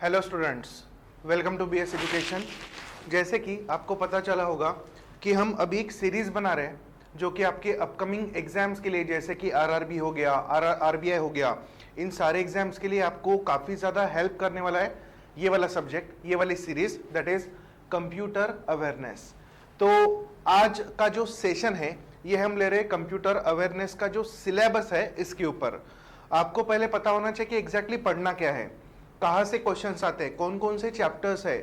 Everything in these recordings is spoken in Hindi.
Hello students, welcome to BS education. जैसे कि आपको पता चला होगा कि हम अभी एक सीरीज बना रहे हैं जो कि आपके अपकमिंग एग्जाम्स के लिए, जैसे कि आरआरबी हो गया, आरबीआई हो गया, इन सारे एग्जाम्स के लिए आपको काफ़ी ज़्यादा हेल्प करने वाला है ये वाला सब्जेक्ट, ये वाली series, that is computer awareness. तो आज का जो सेशन है ये हम ले रहे हैं कंप्यूटर अवेयरनेस का जो सिलेबस है इसके ऊपर। आपको पहले पता होना चाहिए कि एग्जैक्टली पढ़ना क्या है, कहाँ से क्वेश्चंस आते हैं, कौन कौन से चैप्टर्स है,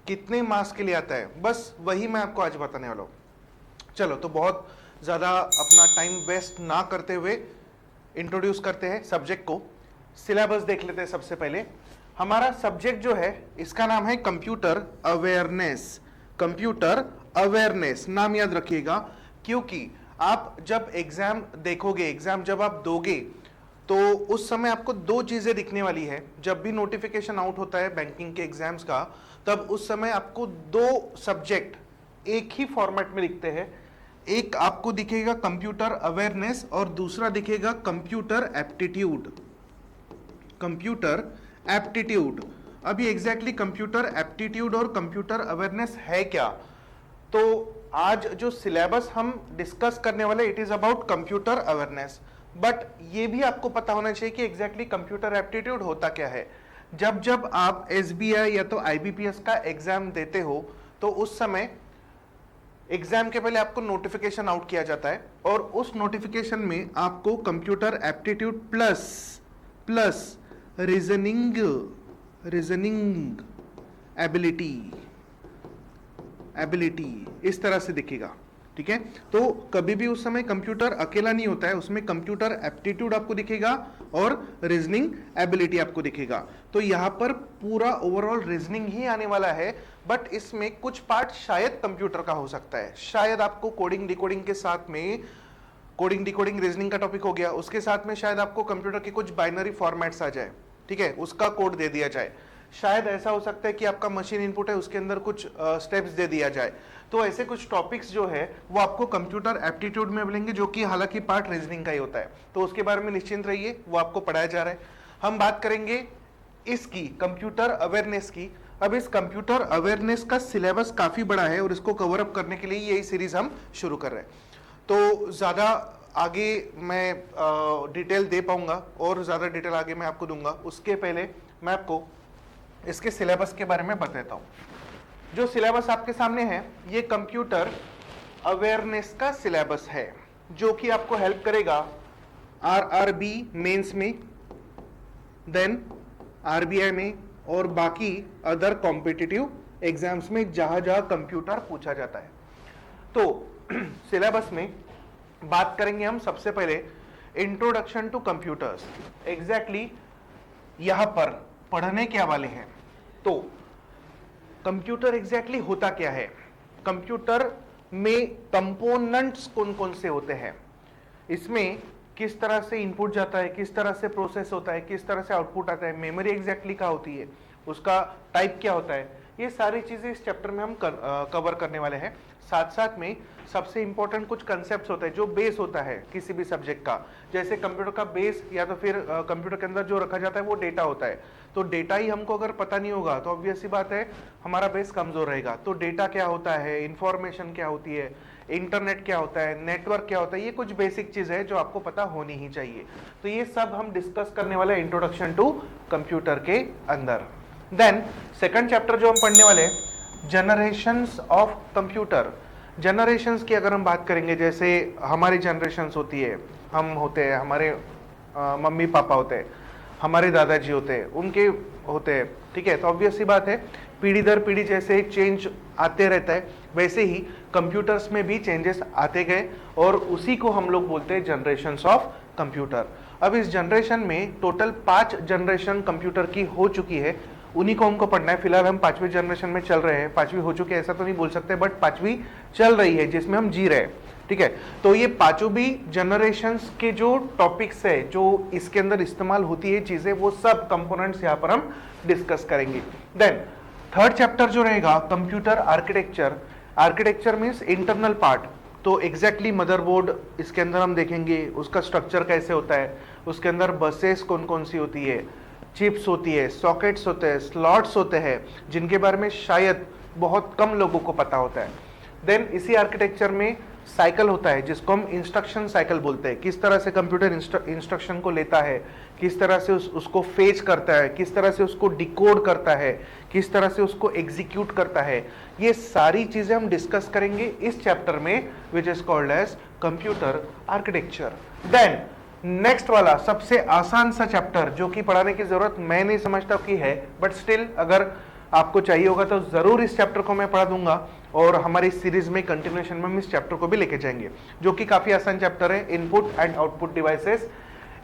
कितने मार्क्स के लिए आता है, बस वही मैं आपको आज बताने वाला हूँ। चलो तो बहुत ज़्यादा अपना टाइम वेस्ट ना करते हुए इंट्रोड्यूस करते हैं सब्जेक्ट को। सिलेबस देख लेते हैं। सबसे पहले हमारा सब्जेक्ट जो है इसका नाम है कंप्यूटर अवेयरनेस। कंप्यूटर अवेयरनेस नाम याद रखिएगा, क्योंकि आप जब एग्जाम देखोगे, एग्जाम जब आप दोगे तो उस समय आपको दो चीजें दिखने वाली है। जब भी नोटिफिकेशन आउट होता है बैंकिंग के एग्जाम्स का, तब उस समय आपको दो सब्जेक्ट एक ही फॉर्मेट में दिखते हैं। एक आपको दिखेगा कंप्यूटर अवेयरनेस और दूसरा दिखेगा कंप्यूटर एप्टीट्यूड। Computer aptitude. अभी एग्जैक्टली कंप्यूटर एप्टीट्यूड और कंप्यूटर अवेयरनेस है क्या? तो आज जो सिलेबस हम डिस्कस करने वाले, it is about computer awareness. But ये भी आपको पता होना चाहिए कि एग्जैक्टली कंप्यूटर एप्टीट्यूड होता क्या है। जब जब आप एसबीआई या तो आईबीपीएस का एग्जाम देते हो तो उस समय एग्जाम के पहले आपको नोटिफिकेशन आउट किया जाता है और उस नोटिफिकेशन में आपको computer aptitude plus reasoning ability इस तरह से दिखेगा। ठीक है, तो कभी भी उस समय कंप्यूटर अकेला नहीं होता है, उसमें कंप्यूटर एप्टीट्यूड आपको दिखेगा और रीजनिंग एबिलिटी आपको दिखेगा। तो यहां पर पूरा ओवरऑल रीजनिंग ही आने वाला है, बट इसमें कुछ पार्ट शायद कंप्यूटर का हो सकता है। शायद आपको कोडिंग डिकोडिंग के साथ में, कोडिंग डिकोडिंग रीजनिंग का टॉपिक हो गया, उसके साथ में शायद आपको कंप्यूटर के कुछ बाइनरी फॉर्मेट्स आ जाए, ठीक है, उसका कोड दे दिया जाए। शायद ऐसा हो सकता है कि आपका मशीन इनपुट है, उसके अंदर कुछ स्टेप्स दे दिया जाए। तो ऐसे कुछ टॉपिक्स जो है वो आपको कंप्यूटर एप्टीट्यूड में मिलेंगे, जो कि हालांकि पार्ट रीजनिंग का ही होता है। तो उसके बारे में निश्चिंत रहिए, वो आपको पढ़ाया जा रहा है। हम बात करेंगे इसकी, कंप्यूटर अवेयरनेस की। अब इस कंप्यूटर अवेयरनेस का सिलेबस काफी बड़ा है और इसको कवर अप करने के लिए यही सीरीज हम शुरू कर रहे हैं। तो ज्यादा आगे मैं डिटेल दे पाऊंगा और ज्यादा डिटेल आगे मैं आपको दूंगा। उसके पहले मैं आपको इसके सिलेबस के बारे में बताता हूं। जो सिलेबस आपके सामने है ये कंप्यूटर अवेयरनेस का सिलेबस है, जो कि आपको हेल्प करेगा आरआरबी मेंस में, देन आरबीआई में और बाकी अदर कॉम्पिटिटिव एग्जाम्स में जहां जहां कंप्यूटर पूछा जाता है। तो सिलेबस में बात करेंगे हम सबसे पहले इंट्रोडक्शन टू कंप्यूटर्स। एग्जैक्टली यहां पर पढ़ने क्या वाले हैं, तो कंप्यूटर एग्जैक्टली होता क्या है, कंप्यूटर में कंपोनेंट्स कौन कौन से होते हैं, इसमें किस तरह से इनपुट जाता है, किस तरह से प्रोसेस होता है, किस तरह से आउटपुट आता है, मेमोरी एग्जैक्टली क्या होती है, उसका टाइप क्या होता है, ये सारी चीजें इस चैप्टर में हम कवर करने वाले हैं। साथ साथ में सबसे इंपॉर्टेंट कुछ कंसेप्ट्स होते हैं जो बेस होता है किसी भी सब्जेक्ट का। जैसे कंप्यूटर का बेस या तो फिर कंप्यूटर के अंदर जो रखा जाता है वो डेटा होता है। तो डेटा ही हमको अगर पता नहीं होगा तो ऑब्वियस सी बात है हमारा बेस कमजोर रहेगा। तो डेटा क्या होता है, इंफॉर्मेशन क्या होती है, इंटरनेट क्या होता है, नेटवर्क क्या होता है, ये कुछ बेसिक चीज है जो आपको पता होनी ही चाहिए। तो ये सब हम डिस्कस करने वाले इंट्रोडक्शन टू कंप्यूटर के अंदर। देन सेकंड चैप्टर जो हम पढ़ने वाले, जनरेशंस ऑफ कंप्यूटर। जनरेशंस की अगर हम बात करेंगे, जैसे हमारी जनरेशंस होती है, हम होते हैं, हमारे मम्मी पापा होते हैं, हमारे दादाजी होते हैं, उनके होते हैं, ठीक है। तो ऑब्वियस सी बात है पीढ़ी दर पीढ़ी जैसे चेंज आते रहता है, वैसे ही कंप्यूटर्स में भी चेंजेस आते गए और उसी को हम लोग बोलते हैं जनरेशंस ऑफ कंप्यूटर। अब इस जनरेशन में टोटल 5 जनरेशन कंप्यूटर की हो चुकी है, उन्हीं को हमको पढ़ना है। फिलहाल हम 5वीं जनरेशन में चल रहे हैं, 5वीं हो चुकी है ऐसा तो नहीं बोल सकते, बट 5वीं चल रही है जिसमें हम जी रहे हैं, ठीक है। तो ये पांचों भी जनरेशंस के जो टॉपिक्स है, जो इसके अंदर इस्तेमाल होती है चीजें, वो सब कंपोनेंट्स यहाँ पर हम डिस्कस करेंगे। देन थर्ड चैप्टर जो रहेगा computer architecture. Architecture means internal part. तो एग्जैक्टली मदरबोर्ड इसके अंदर हम देखेंगे, उसका स्ट्रक्चर कैसे होता है, उसके अंदर बसेस कौन कौन सी होती है, चिप्स होती है, सॉकेट्स होते हैं, स्लॉट्स होते हैं, जिनके बारे में शायद बहुत कम लोगों को पता होता है। देन इसी आर्किटेक्चर में साइकिल होता है जिसको हम इंस्ट्रक्शन साइकिल बोलते हैं। किस तरह से कंप्यूटर इंस्ट्रक्शन को लेता है, किस तरह से उसको फेच करता है, किस तरह से उसको डिकोड करता है, किस तरह से उसको एग्जीक्यूट करता है, ये सारी चीजें हम डिस्कस करेंगे इस चैप्टर में, which is called as computer architecture. Then next वाला सबसे आसान सा चैप्टर जो कि पढ़ाने की जरूरत मैं नहीं समझता कि है, बट स्टिल अगर आपको चाहिए होगा तो जरूर इस चैप्टर को मैं पढ़ा दूंगा, और हमारी सीरीज में कंटिन्यूएशन में हम इस चैप्टर को भी लेके जाएंगे, जो कि काफी आसान चैप्टर है, input and output devices.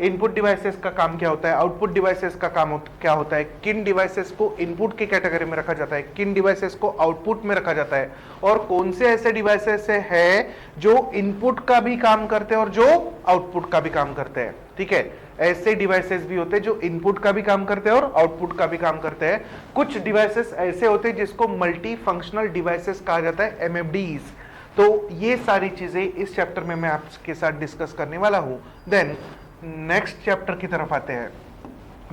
Input devices का काम क्या होता है, आउटपुट डिवाइसेस का काम क्या होता है, किन डिवाइसेस को इनपुट की कैटेगरी में रखा जाता है, किन डिवाइसेस को आउटपुट में रखा जाता है, और कौन से ऐसे डिवाइसेस है जो इनपुट का भी काम करते हैं और जो आउटपुट का भी काम करते हैं। ठीक है, ऐसे डिवाइसेस भी होते हैं जो इनपुट का भी काम करते हैं और आउटपुट का भी काम करते हैं। कुछ डिवाइसेस ऐसे होते हैं जिसको मल्टी फंक्शनल डिवाइसेस कहा जाता है, MFDs। तो ये सारी चीजें इस चैप्टर में मैं आपके साथ डिस्कस करने वाला हूं। देन नेक्स्ट चैप्टर की तरफ आते हैं।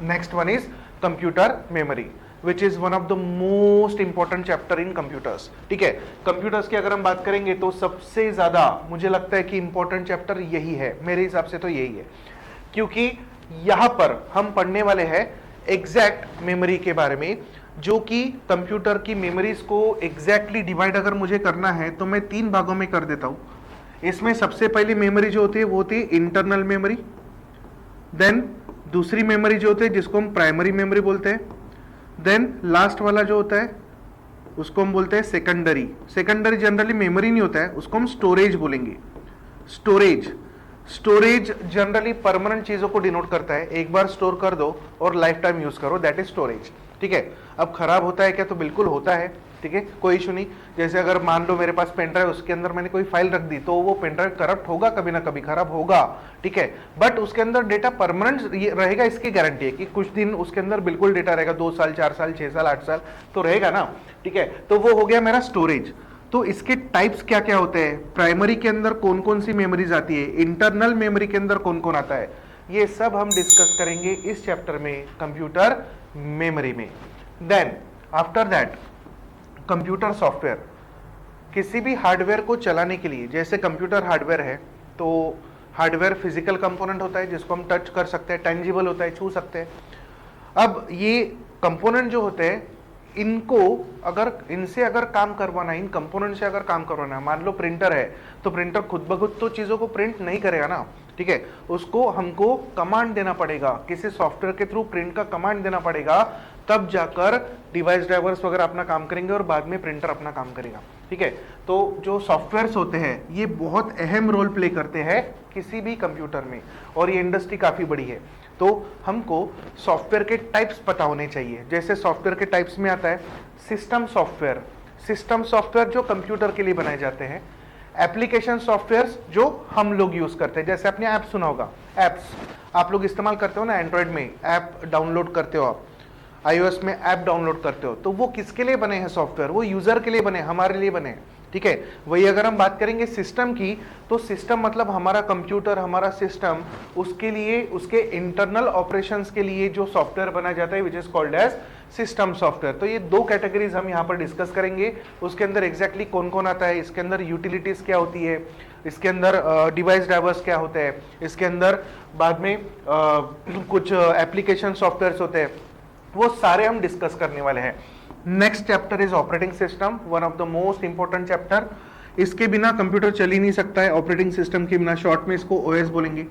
Next one is computer memory, which is one of the most important chapter in computers. ठीक है, कंप्यूटर्स की अगर हम बात करेंगे तो सबसे ज्यादा मुझे लगता है कि इंपॉर्टेंट चैप्टर यही है, मेरे हिसाब से तो यही है, क्योंकि यहां पर हम पढ़ने वाले हैं एग्जैक्ट मेमोरी के बारे में, जो कि कंप्यूटर की मेमोरीज को एग्जैक्टली डिवाइड अगर मुझे करना है तो मैं 3 भागों में कर देता हूं। इसमें सबसे पहली मेमोरी जो होती है वो होती है इंटरनल मेमोरी। देन दूसरी मेमोरी जो होती है जिसको हम प्राइमरी मेमोरी बोलते हैं। देन लास्ट वाला जो होता है उसको हम बोलते हैं सेकेंडरी। सेकेंडरी जनरली मेमोरी नहीं होता है, उसको हम स्टोरेज बोलेंगे। स्टोरेज जनरली परमानेंट चीजों को डिनोट करता है, एक बार स्टोर कर दो और लाइफ टाइम यूज करो, दैट इज स्टोरेज। ठीक है, अब खराब होता है क्या, तो बिल्कुल होता है। ठीक है, कोई इशू नहीं। जैसे अगर मान लो मेरे पास पेन ड्राइव, उसके अंदर मैंने कोई फाइल रख दी, तो वो पेन ड्राइव करप्ट होगा, कभी ना कभी खराब होगा। ठीक है, बट उसके अंदर डेटा परमानेंट रहेगा, इसकी गारंटी है कि कुछ दिन उसके अंदर बिल्कुल डेटा रहेगा, 2 साल 4 साल 6 साल 8 साल तो रहेगा ना। ठीक है, तो वो हो गया मेरा स्टोरेज। तो इसके टाइप्स क्या क्या होते हैं, प्राइमरी के अंदर कौन कौन सी मेमोरीज आती है, इंटरनल मेमोरी के अंदर कौन कौन आता है, ये सब हम डिस्कस करेंगे इस चैप्टर में, कंप्यूटर मेमोरी में। Then after that computer software. किसी भी हार्डवेयर को चलाने के लिए, जैसे कंप्यूटर हार्डवेयर है तो हार्डवेयर फिजिकल कंपोनेंट होता है जिसको हम टच कर सकते हैं, टेंजिबल होता है, छू सकते हैं। अब ये कंपोनेंट जो होते हैं, इनसे अगर काम करवाना, इन कंपोनेंट से अगर काम करवाना, मान लो प्रिंटर है तो प्रिंटर खुद ब खुद तो चीजों को प्रिंट नहीं करेगा ना। ठीक है, उसको हमको कमांड देना पड़ेगा, किसी सॉफ्टवेयर के थ्रू प्रिंट का कमांड देना पड़ेगा, तब जाकर डिवाइस ड्राइवर्स वगैरह अपना काम करेंगे और बाद में प्रिंटर अपना काम करेगा। ठीक है, तो जो सॉफ्टवेयर्स होते हैं ये बहुत अहम रोल प्ले करते हैं किसी भी कंप्यूटर में, और ये इंडस्ट्री काफी बड़ी है। तो हमको सॉफ्टवेयर के टाइप्स पता होने चाहिए। जैसे सॉफ्टवेयर के टाइप्स में आता है सिस्टम सॉफ्टवेयर, सिस्टम सॉफ्टवेयर जो कंप्यूटर के लिए बनाए जाते हैं, एप्लीकेशन सॉफ्टवेयर जो हम लोग यूज करते हैं, जैसे आपने ऐप सुना होगा, एप्स आप लोग इस्तेमाल करते हो ना, एंड्रॉइड में ऐप डाउनलोड करते हो आप, iOS में ऐप डाउनलोड करते हो, तो वो किसके लिए बने हैं सॉफ्टवेयर, वो यूजर के लिए बने, हमारे लिए बने। ठीक है, वही अगर हम बात करेंगे सिस्टम की, तो सिस्टम मतलब हमारा कंप्यूटर, हमारा सिस्टम, उसके लिए, उसके इंटरनल ऑपरेशंस के लिए जो सॉफ्टवेयर बना जाता है, which is called as system software. तो ये 2 कैटेगरीज हम यहाँ पर डिस्कस करेंगे। उसके अंदर एग्जैक्टली कौन कौन आता है, इसके अंदर यूटिलिटीज क्या होती है, इसके अंदर डिवाइस ड्राइवर्स क्या होते हैं, इसके अंदर बाद में कुछ एप्लीकेशन सॉफ्टवेयर होते हैं, वो सारे हम डिस्कस करने वाले हैं। Next chapter is operating system, one of the most important chapter. इसके बिना कंप्यूटर चल ही नहीं सकता है, ऑपरेटिंग सिस्टम के बिना, शॉर्ट में इसको OS बोलेंगे।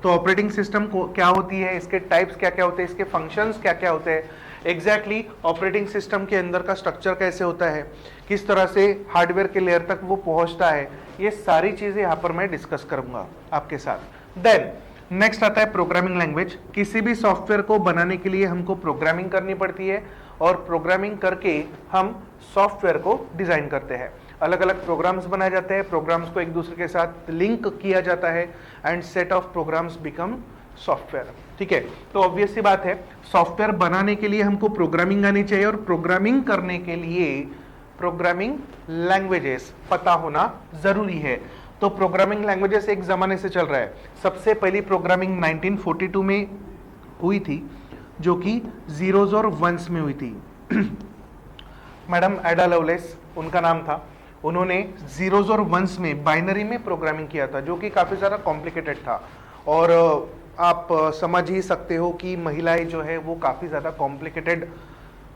तो ऑपरेटिंग सिस्टम को क्या होती है, इसके टाइप्स क्या क्या होते हैं, इसके फंक्शंस क्या क्या होते हैं, एग्जैक्टली ऑपरेटिंग सिस्टम के अंदर का स्ट्रक्चर कैसे होता है, किस तरह से हार्डवेयर के लेयर तक वो पहुंचता है, ये सारी चीजें यहाँ पर मैं डिस्कस करूंगा आपके साथ। देन नेक्स्ट आता है प्रोग्रामिंग लैंग्वेज। किसी भी सॉफ्टवेयर को बनाने के लिए हमको प्रोग्रामिंग करनी पड़ती है, और प्रोग्रामिंग करके हम सॉफ्टवेयर को डिजाइन करते हैं। अलग अलग प्रोग्राम्स बनाए जाते हैं, प्रोग्राम्स को एक दूसरे के साथ लिंक किया जाता है, and set of programs become software. ठीक है, तो ऑब्वियस सी बात है, सॉफ्टवेयर बनाने के लिए हमको प्रोग्रामिंग आनी चाहिए, और प्रोग्रामिंग करने के लिए प्रोग्रामिंग लैंग्वेजेस पता होना जरूरी है। तो प्रोग्रामिंग लैंग्वेजेस एक जमाने से चल रहा है। सबसे पहली प्रोग्रामिंग 1942 में हुई थी, जो कि जीरोज और वंस में हुई थी। मैडम एडा लवलेस उनका नाम था, उन्होंने जीरोज और वंस में बाइनरी में प्रोग्रामिंग किया था, जो कि काफ़ी ज़्यादा कॉम्प्लिकेटेड था। और आप समझ ही सकते हो कि महिलाएं जो है वो काफ़ी ज़्यादा कॉम्प्लिकेटेड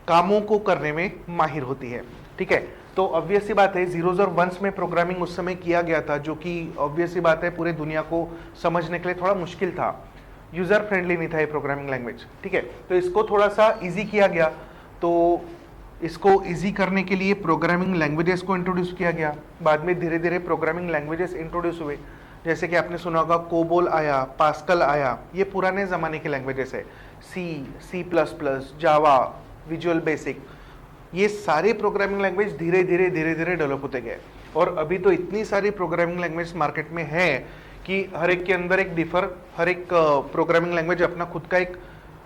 कामों को करने में माहिर होती है, ठीक है। तो ऑब्वियस सी बात है जीरोज और वंस में प्रोग्रामिंग उस समय किया गया था, जो कि ऑब्वियस सी बात है पूरे दुनिया को समझने के लिए थोड़ा मुश्किल था, यूज़र फ्रेंडली नहीं था ये प्रोग्रामिंग लैंग्वेज, ठीक है। तो इसको थोड़ा सा ईजी किया गया, तो इसको इजी करने के लिए प्रोग्रामिंग लैंग्वेजेस को इंट्रोड्यूस किया गया। बाद में धीरे धीरे प्रोग्रामिंग लैंग्वेजेस इंट्रोड्यूस हुए, जैसे कि आपने सुना होगा कोबोल आया, पास्कल आया, ये पुराने ज़माने के लैंग्वेजेस है। सी प्लस प्लस, जावा, विजुअल बेसिक, ये सारे प्रोग्रामिंग लैंग्वेज धीरे धीरे डेवलप होते गए। और अभी तो इतनी सारी प्रोग्रामिंग लैंग्वेज मार्केट में है कि हर एक के अंदर हर एक प्रोग्रामिंग लैंग्वेज अपना खुद का एक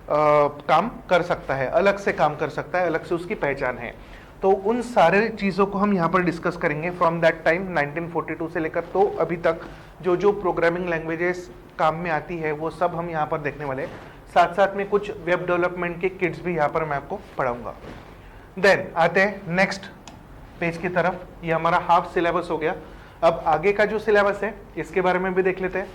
काम कर सकता है, अलग से काम कर सकता है, अलग से उसकी पहचान है। तो उन सारे चीज़ों को हम यहाँ पर डिस्कस करेंगे फ्रॉम दैट टाइम 1942 से लेकर तो अभी तक जो जो प्रोग्रामिंग लैंग्वेजेस काम में आती है वो सब हम यहाँ पर देखने वाले हैं। साथ साथ में कुछ वेब डेवलपमेंट के किट्स भी यहाँ पर मैं आपको पढ़ाऊंगा। देन आते हैं नेक्स्ट पेज की तरफ। ये हमारा हाफ सिलेबस हो गया। अब आगे का जो सिलेबस है इसके बारे में भी देख लेते हैं।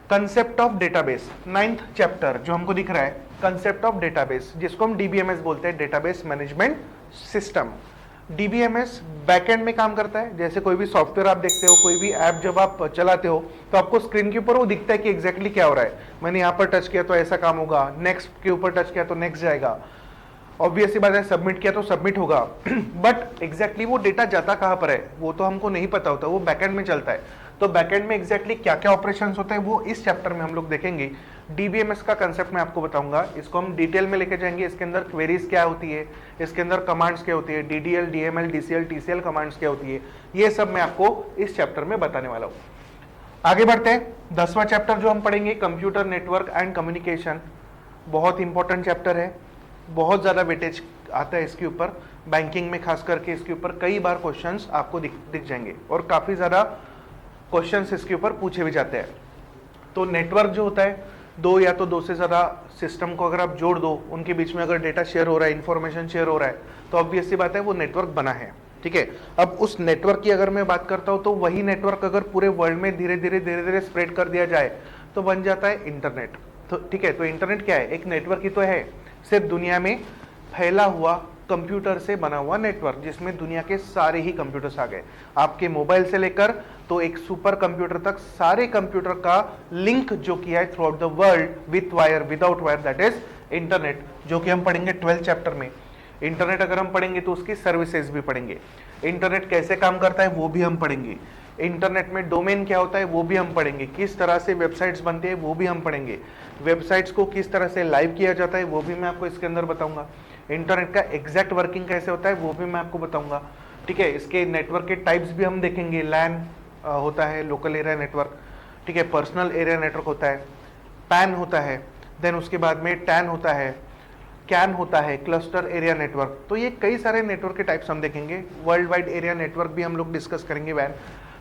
Concept of database, 9th chapter जो हमको दिख रहा है, कंसेप्ट ऑफ डेटाबेस, जिसको हम डीबीएमएस बोलते हैं, database management system. DBMS backend में काम करता है। जैसे कोई भी सॉफ्टवेयर आप देखते हो, कोई भी ऐप जब आप चलाते हो तो आपको स्क्रीन के ऊपर वो दिखता है कि एग्जैक्टली क्या हो रहा है। मैंने यहाँ पर टच किया तो ऐसा काम होगा, नेक्स्ट के ऊपर टच किया तो नेक्स्ट जाएगा, ऑब्वियसली बात है सबमिट किया तो सबमिट होगा। बट एग्जैक्टली वो डेटा जाता कहाँ पर है वो तो हमको नहीं पता होता, वो बैकएंड में चलता है। तो बैकएंड में एग्जैक्टली क्या क्या ऑपरेशंस होते हैं वो इस चैप्टर में हम लोग देखेंगे। डीबीएमएस का कंसेप्ट मैं आपको बताऊंगा, इसको हम डिटेल में लेके जाएंगे। इसके अंदर क्वेरीज क्या होती है, इसके अंदर कमांड्स क्या होती है, DDL, DML, DCL, TCL commands क्या होती है, ये सब मैं आपको इस चैप्टर में बताने वाला हूँ। आगे बढ़ते हैं। 10वां चैप्टर जो हम पढ़ेंगे, कंप्यूटर नेटवर्क एंड कम्युनिकेशन, बहुत इंपॉर्टेंट चैप्टर है, बहुत ज़्यादा वेटेज आता है इसके ऊपर। बैंकिंग में खास करके इसके ऊपर कई बार क्वेश्चंस आपको दिख जाएंगे और काफ़ी ज़्यादा क्वेश्चंस इसके ऊपर पूछे भी जाते हैं। तो नेटवर्क जो होता है, दो से ज़्यादा सिस्टम को अगर आप जोड़ दो, उनके बीच में अगर डेटा शेयर हो रहा है, इंफॉर्मेशन शेयर हो रहा है, तो ऑब्वियस सी बात है वो नेटवर्क बना है, ठीक है। अब उस नेटवर्क की अगर मैं बात करता हूँ तो वही नेटवर्क अगर पूरे वर्ल्ड में धीरे धीरे स्प्रेड कर दिया जाए तो बन जाता है इंटरनेट। तो ठीक है, तो इंटरनेट क्या है, एक नेटवर्क ही तो है, सिर्फ दुनिया में फैला हुआ कंप्यूटर से बना हुआ नेटवर्क, जिसमें दुनिया के सारे ही कंप्यूटर्स आ गए। आपके मोबाइल से लेकर तो एक सुपर कंप्यूटर तक सारे कंप्यूटर का लिंक जो किया है through out the world with wire, without wire, that is internet, जो कि हम पढ़ेंगे 12th चैप्टर में। इंटरनेट अगर हम पढ़ेंगे तो उसकी सर्विसेज भी पढ़ेंगे, इंटरनेट कैसे काम करता है वो भी हम पढ़ेंगे, इंटरनेट में डोमेन क्या होता है वो भी हम पढ़ेंगे, किस तरह से वेबसाइट्स बनते हैं वो भी हम पढ़ेंगे, वेबसाइट्स को किस तरह से लाइव किया जाता है वो भी मैं आपको इसके अंदर बताऊंगा, इंटरनेट का एग्जैक्ट वर्किंग कैसे होता है वो भी मैं आपको बताऊंगा, ठीक है। इसके नेटवर्क के टाइप्स भी हम देखेंगे, लैन होता है, लोकल एरिया नेटवर्क, ठीक है, पर्सनल एरिया नेटवर्क होता है, पैन होता है, देन उसके बाद में टैन होता है, कैन होता है, क्लस्टर एरिया नेटवर्क। तो ये कई सारे नेटवर्क के टाइप्स हम देखेंगे। वर्ल्ड वाइड एरिया नेटवर्क भी हम लोग डिस्कस करेंगे वैन,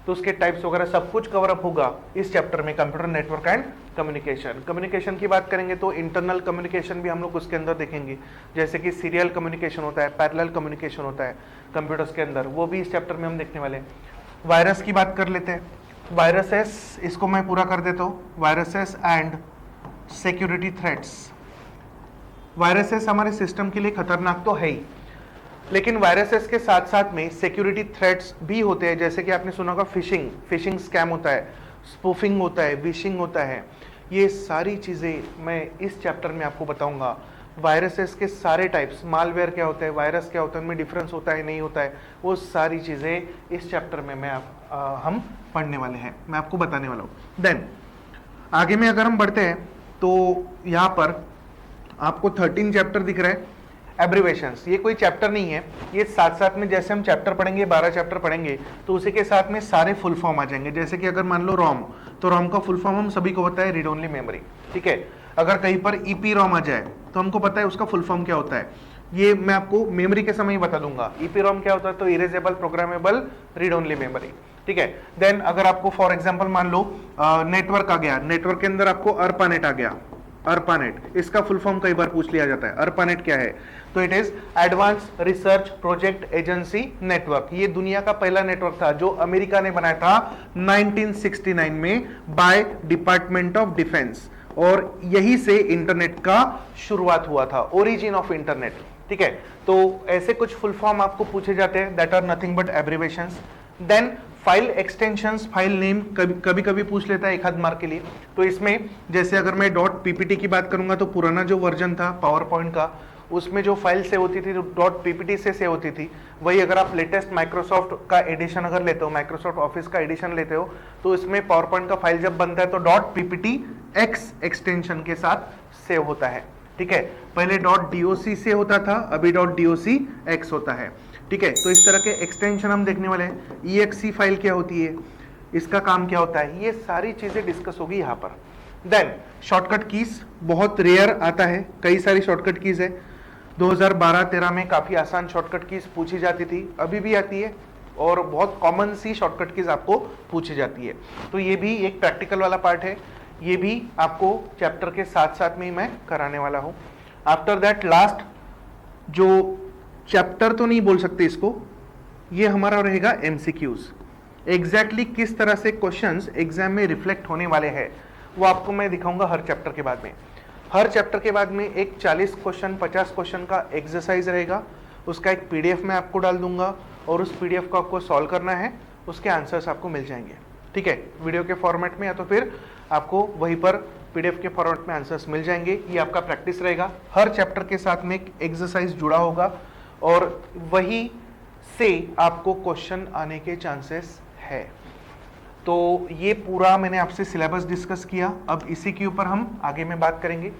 तो उसके टाइप्स वगैरह सब कुछ कवर अप होगा इस चैप्टर में, computer network and communication. Communication की बात करेंगे तो इंटरनल कम्युनिकेशन भी हम लोग उसके अंदर देखेंगे, जैसे कि सीरियल कम्युनिकेशन होता है, पैरेलल कम्युनिकेशन होता है कंप्यूटर्स के अंदर, वो भी इस चैप्टर में हम देखने वाले हैं। वायरस की बात कर लेते हैं। वायरसेस, इसको मैं पूरा कर देता हूँ, viruses and security threats. Viruses हमारे सिस्टम के लिए खतरनाक तो है ही, लेकिन वायरसेस के साथ साथ में सिक्योरिटी थ्रेट्स भी होते हैं, जैसे कि आपने सुना होगा फिशिंग स्कैम होता है, स्पूफिंग होता है, विशिंग होता है। ये सारी चीज़ें मैं इस चैप्टर में आपको बताऊंगा। वायरसेस के सारे टाइप्स, मालवेयर क्या होता है, वायरस क्या होता है, उनमें डिफरेंस होता है नहीं होता है, वो सारी चीज़ें इस चैप्टर में हम पढ़ने वाले हैं, मैं आपको बताने वाला हूँ। देन आगे में अगर हम बढ़ते हैं तो यहाँ पर आपको 13 चैप्टर दिख रहा है, एब्रिवेशंस। ये कोई चैप्टर नहीं है, ये साथ साथ में जैसे हम चैप्टर पढ़ेंगे, 12 चैप्टर पढ़ेंगे, तो उसी के साथ में सारे फुल फॉर्म आ जाएंगे। जैसे कि अगर मान लो रोम, तो रोम का फुल फॉर्म हम सभी को पता है, रीड ओनली मेमोरी, ठीक है। अगर कहीं पर ईपी रोम आ जाए तो हमको पता है उसका फुल फॉर्म क्या होता है, ये मैं आपको मेमोरी के समय ही बता दूंगा। ईपी रोम क्या होता है, तो erasable programmable read only memory, ठीक है। देन अगर आपको फॉर एग्जाम्पल मान लो नेटवर्क आ गया, नेटवर्क के अंदर आपको अर्पानेट आ गया, ARPANET, इसका फुल फॉर्म कई बार पूछ लिया जाता है, ARPANET क्या है? तो it is advance research project agency network. ये दुनिया का पहला नेटवर्क था जो अमेरिका ने बनाया था 1969 में बाय डिपार्टमेंट ऑफ डिफेंस, और यही से इंटरनेट का शुरुआत हुआ था, ओरिजिन ऑफ इंटरनेट। ठीक है, तो ऐसे कुछ फुल फॉर्म आपको पूछे जाते हैं, that are nothing but abbreviations. Then file extensions, file name कभी कभी पूछ लेता है एक आध मार्क के लिए। तो इसमें जैसे अगर मैं .ppt की बात करूंगा तो पुराना जो वर्जन था पावर पॉइंट का, उसमें जो फाइल सेव होती थी .ppt से सेव होती थी, वही अगर आप लेटेस्ट माइक्रोसॉफ्ट का एडिशन अगर लेते हो, माइक्रोसॉफ्ट ऑफिस का एडिशन लेते हो, तो इसमें पावर पॉइंट का फाइल जब बनता है तो .pptx एक्सटेंशन के साथ सेव होता है। ठीक है, पहले .doc से होता था, अभी .docx होता है। ठीक है, तो इस तरह के एक्सटेंशन हम देखने वाले हैं। exe फाइल क्या होती है, इसका काम क्या होता है, ये सारी चीजें डिस्कस होगी यहाँ पर। देन शॉर्टकट कीज बहुत रेयर आता है, कई सारी शॉर्टकट कीज है। 2012-13 में काफी आसान शॉर्टकट कीज पूछी जाती थी, अभी भी आती है, और बहुत कॉमन सी शॉर्टकट कीज आपको पूछी जाती है। तो ये भी एक प्रैक्टिकल वाला पार्ट है, ये भी आपको चैप्टर के साथ साथ में ही मैं कराने वाला हूँ। आफ्टर दैट लास्ट जो चैप्टर तो नहीं बोल सकते इसको, ये हमारा रहेगा MCQs। एग्जैक्टली किस तरह से क्वेश्चंस एग्जाम में रिफ्लेक्ट होने वाले हैं वो आपको मैं दिखाऊंगा हर चैप्टर के बाद में। हर चैप्टर के बाद में एक 40 क्वेश्चन 50 क्वेश्चन का एक्सरसाइज रहेगा, उसका एक PDF मैं आपको डाल दूंगा, और उस PDF को आपको सॉल्व करना है, उसके आंसर्स आपको मिल जाएंगे। ठीक है, वीडियो के फॉर्मेट में या तो फिर आपको वहीं पर PDF के फॉर्मेट में आंसर्स मिल जाएंगे। ये आपका प्रैक्टिस रहेगा, हर चैप्टर के साथ में एक एक्सरसाइज जुड़ा होगा, और वही से आपको क्वेश्चन आने के चांसेस है। तो ये पूरा मैंने आपसे सिलेबस डिस्कस किया, अब इसी के ऊपर हम आगे में बात करेंगे।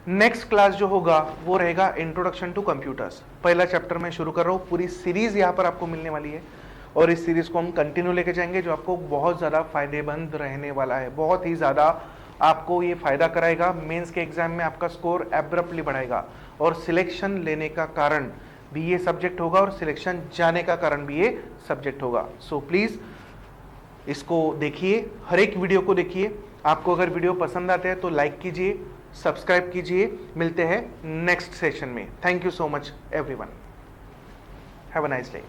नेक्स्ट क्लास जो होगा वो रहेगा इंट्रोडक्शन टू कंप्यूटर्स। पहला चैप्टर मैं शुरू कर रहा हूँ, पूरी सीरीज यहाँ पर आपको मिलने वाली है, और इस सीरीज को हम कंटिन्यू लेके जाएंगे, जो आपको बहुत ज़्यादा फायदेमंद रहने वाला है, बहुत ही ज़्यादा आपको ये फायदा कराएगा। मेंस के एग्जाम में आपका स्कोर एब्रप्टली बढ़ाएगा, और सिलेक्शन लेने का कारण भी ये सब्जेक्ट होगा, और सिलेक्शन जाने का कारण भी ये सब्जेक्ट होगा। सो प्लीज इसको देखिए, हर एक वीडियो को देखिए। आपको अगर वीडियो पसंद आते हैं तो लाइक कीजिए, सब्सक्राइब कीजिए। मिलते हैं नेक्स्ट सेशन में। Thank you so much everyone, have a nice day.